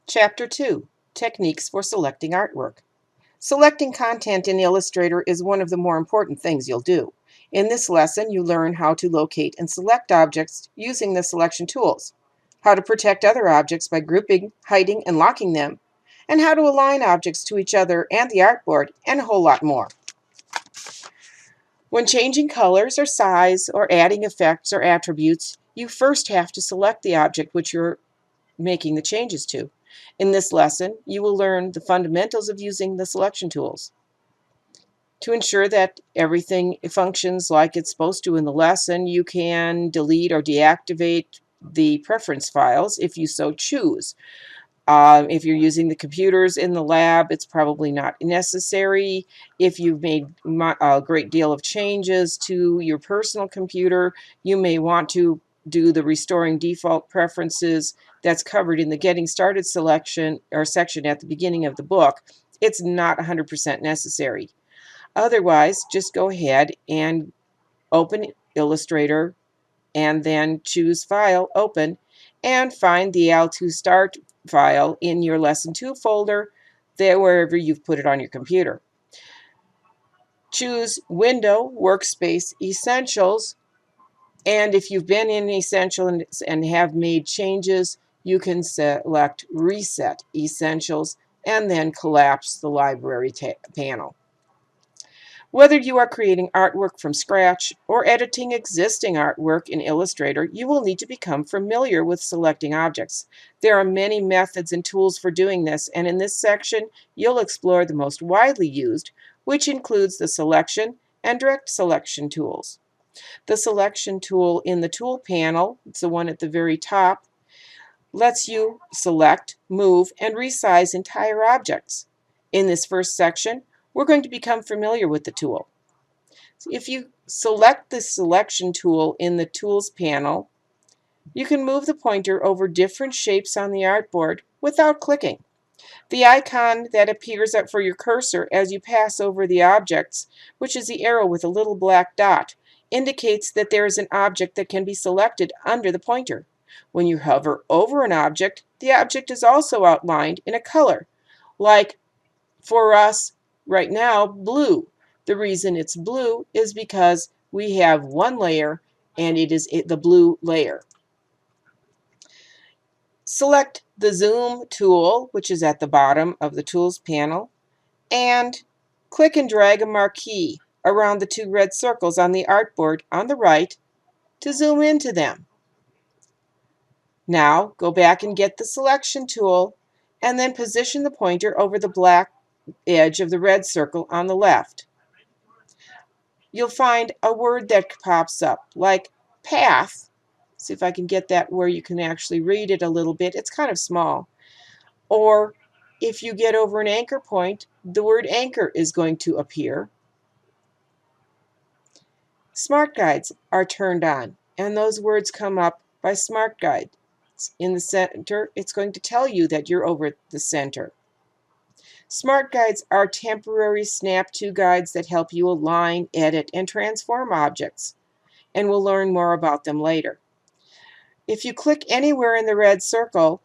Chapter 2, Techniques for Selecting Artwork. Selecting content in Illustrator is one of the more important things you'll do. In this lesson, you learn how to locate and select objects using the selection tools, how to protect other objects by grouping, hiding, and locking them, and how to align objects to each other and the artboard, and a whole lot more. When changing colors or size or adding effects or attributes, you first have to select the object which you're making the changes to. In this lesson, you will learn the fundamentals of using the selection tools. To ensure that everything functions like it's supposed to in the lesson, you can delete or deactivate the preference files if you so choose. If you're using the computers in the lab, it's probably not necessary. If you've made a great deal of changes to your personal computer, you may want to do the restoring default preferences that's covered in the Getting Started selection or section at the beginning of the book. It's not 100% necessary. Otherwise, just go ahead and open Illustrator and then choose File, Open, and find the L2 Start file in your Lesson 2 folder, there wherever you've put it on your computer. Choose Window, Workspace, Essentials, and if you've been in Essential and have made changes, you can select Reset Essentials and then collapse the library panel. Whether you are creating artwork from scratch or editing existing artwork in Illustrator, you will need to become familiar with selecting objects. There are many methods and tools for doing this, and in this section, you'll explore the most widely used, which includes the selection and direct selection tools. The selection tool in the tool panel, it's the one at the very top, lets you select, move, and resize entire objects. In this first section, we're going to become familiar with the tool. If you select the selection tool in the Tools panel, you can move the pointer over different shapes on the artboard without clicking. The icon that appears up for your cursor as you pass over the objects, which is the arrow with a little black dot, indicates that there is an object that can be selected under the pointer. When you hover over an object, the object is also outlined in a color, like for us right now, blue. The reason it's blue is because we have one layer and it is the blue layer. Select the Zoom tool, which is at the bottom of the Tools panel, and click and drag a marquee around the two red circles on the artboard on the right to zoom into them. Now go back and get the selection tool and then position the pointer over the black edge of the red circle on the left. You'll find a word that pops up like path. See if I can get that where you can actually read it a little bit. It's kind of small. Or if you get over an anchor point, the word anchor is going to appear. Smart guides are turned on, and those words come up by Smart Guide. In the center, it's going to tell you that you're over the center. Smart guides are temporary snap-to guides that help you align, edit, and transform objects, and we'll learn more about them later. If you click anywhere in the red circle,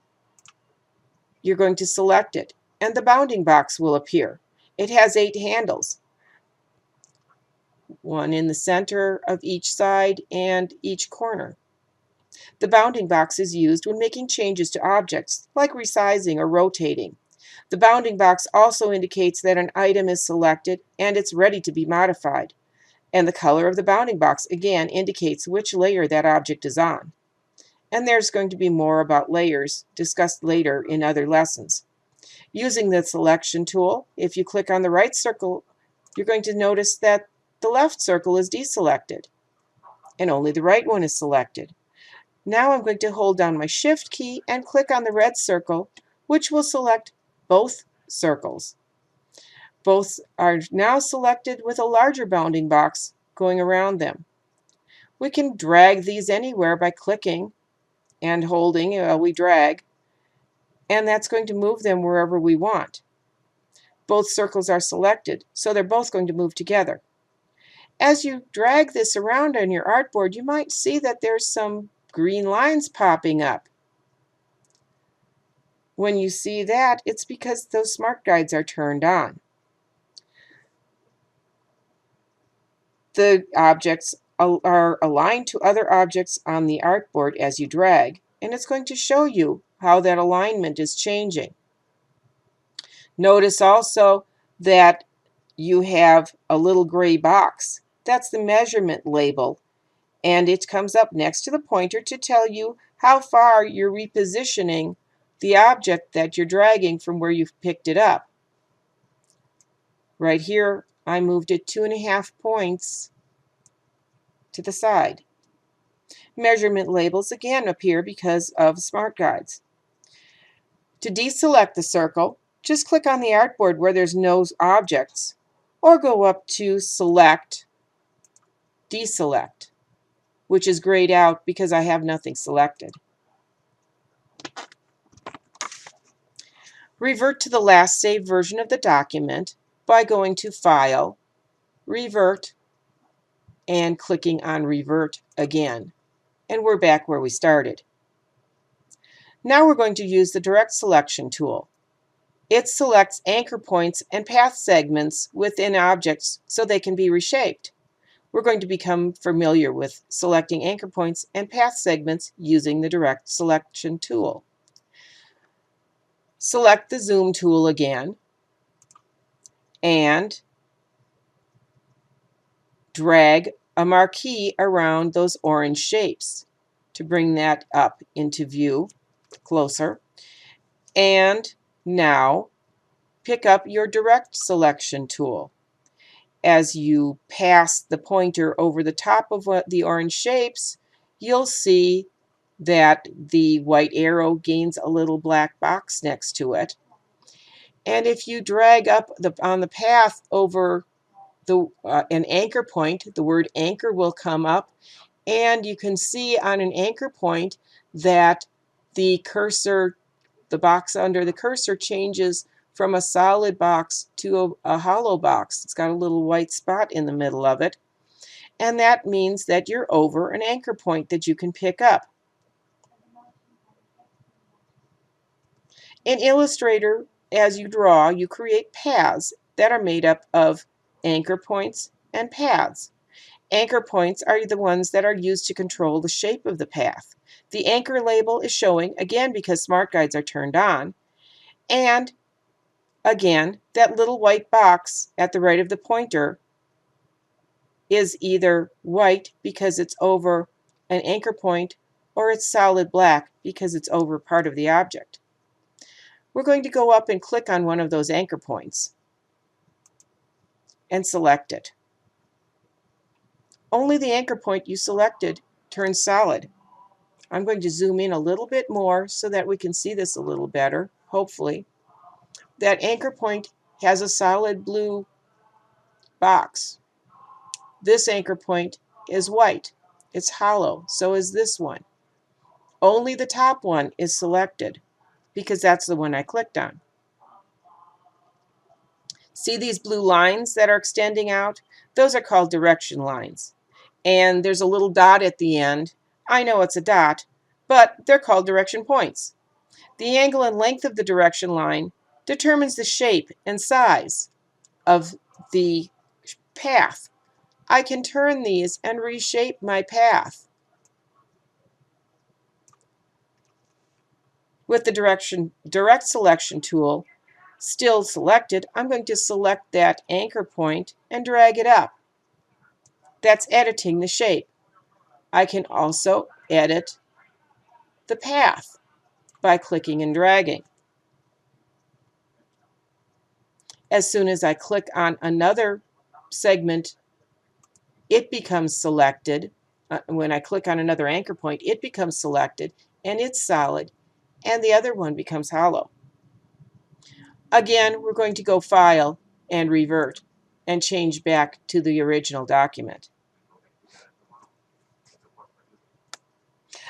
you're going to select it, and the bounding box will appear. It has 8 handles, one in the center of each side and each corner. The bounding box is used when making changes to objects, like resizing or rotating. The bounding box also indicates that an item is selected and it's ready to be modified. And the color of the bounding box again indicates which layer that object is on. And there's going to be more about layers discussed later in other lessons. Using the selection tool, if you click on the right circle, you're going to notice that the left circle is deselected and only the right one is selected. Now I'm going to hold down my Shift key and click on the red circle, which will select both circles. Both are now selected with a larger bounding box going around them. We can drag these anywhere by clicking and holding while we drag, and that's going to move them wherever we want. Both circles are selected, so they're both going to move together. As you drag this around on your artboard, you might see that there's some green lines popping up. When you see that, it's because those smart guides are turned on. The objects are aligned to other objects on the artboard as you drag, and it's going to show you how that alignment is changing. Notice also that you have a little gray box. That's the measurement label, and it comes up next to the pointer to tell you how far you're repositioning the object that you're dragging from where you've picked it up. Right here, I moved it 2.5 points to the side. Measurement labels again appear because of smart guides. To deselect the circle, just click on the artboard where there's no objects, or go up to Select, Deselect, which is grayed out because I have nothing selected. Revert to the last saved version of the document by going to File, Revert, and clicking on Revert again. And we're back where we started. Now we're going to use the Direct Selection tool. It selects anchor points and path segments within objects so they can be reshaped. We're going to become familiar with selecting anchor points and path segments using the Direct Selection tool. Select the Zoom tool again and drag a marquee around those orange shapes to bring that up into view closer. And now pick up your Direct Selection tool. As you pass the pointer over the top of the orange shapes, you'll see that the white arrow gains a little black box next to it. And if you drag up on the path over an anchor point, the word anchor will come up, and you can see on an anchor point that the cursor, the box under the cursor, changes from a solid box to a hollow box. It's got a little white spot in the middle of it, and that means that you're over an anchor point that you can pick up. In Illustrator, as you draw, you create paths that are made up of anchor points and paths. Anchor points are the ones that are used to control the shape of the path. The anchor label is showing, again because smart guides are turned on, and again, that little white box at the right of the pointer is either white because it's over an anchor point, or it's solid black because it's over part of the object. We're going to go up and click on one of those anchor points and select it. Only the anchor point you selected turns solid. I'm going to zoom in a little bit more so that we can see this a little better, hopefully. That anchor point has a solid blue box. This anchor point is white. It's hollow. So is this one. Only the top one is selected because that's the one I clicked on. See these blue lines that are extending out? Those are called direction lines. And there's a little dot at the end. I know it's a dot, but they're called direction points. The angle and length of the direction line determines the shape and size of the path. I can turn these and reshape my path. With the Direct Selection tool still selected, I'm going to select that anchor point and drag it up. That's editing the shape. I can also edit the path by clicking and dragging. As soon as I click on another segment, it becomes selected. When I click on another anchor point, it becomes selected and it's solid, and the other one becomes hollow. Again, we're going to go File and Revert and change back to the original document.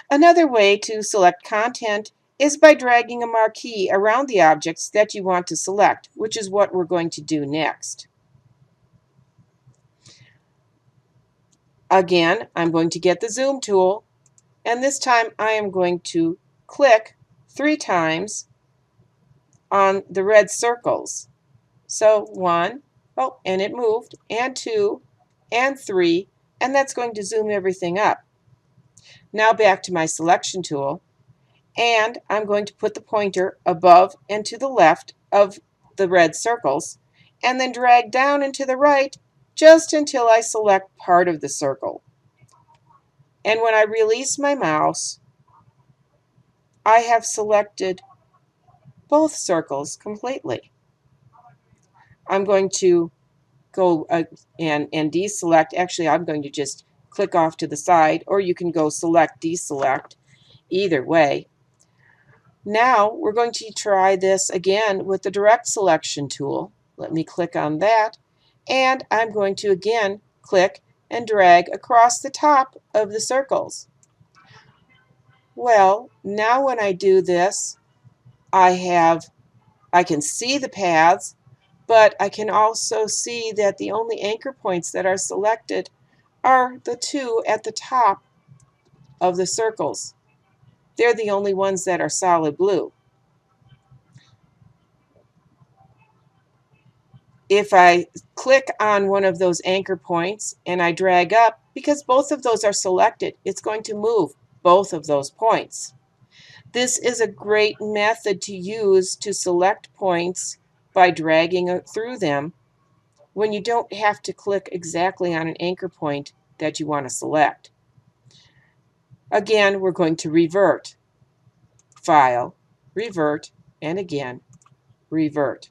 Another way to select content is by dragging a marquee around the objects that you want to select, which is what we're going to do next. Again, I'm going to get the Zoom tool, and this time I am going to click 3 times on the red circles. So 1, oh, and it moved, and 2, and 3, and that's going to zoom everything up. Now back to my selection tool, and I'm going to put the pointer above and to the left of the red circles, and then drag down and to the right just until I select part of the circle. And when I release my mouse, I have selected both circles completely. I'm going to go and deselect. Actually, I'm going to just click off to the side, or you can go select, deselect, either way. Now we're going to try this again with the direct selection tool. Let me click on that, and I'm going to again click and drag across the top of the circles. Well, now when I do this, I can see the paths, but I can also see that the only anchor points that are selected are the two at the top of the circles. They're the only ones that are solid blue. If I click on one of those anchor points and I drag up, because both of those are selected, it's going to move both of those points. This is a great method to use to select points by dragging through them when you don't have to click exactly on an anchor point that you want to select. Again, we're going to revert, File, Revert, and again, Revert.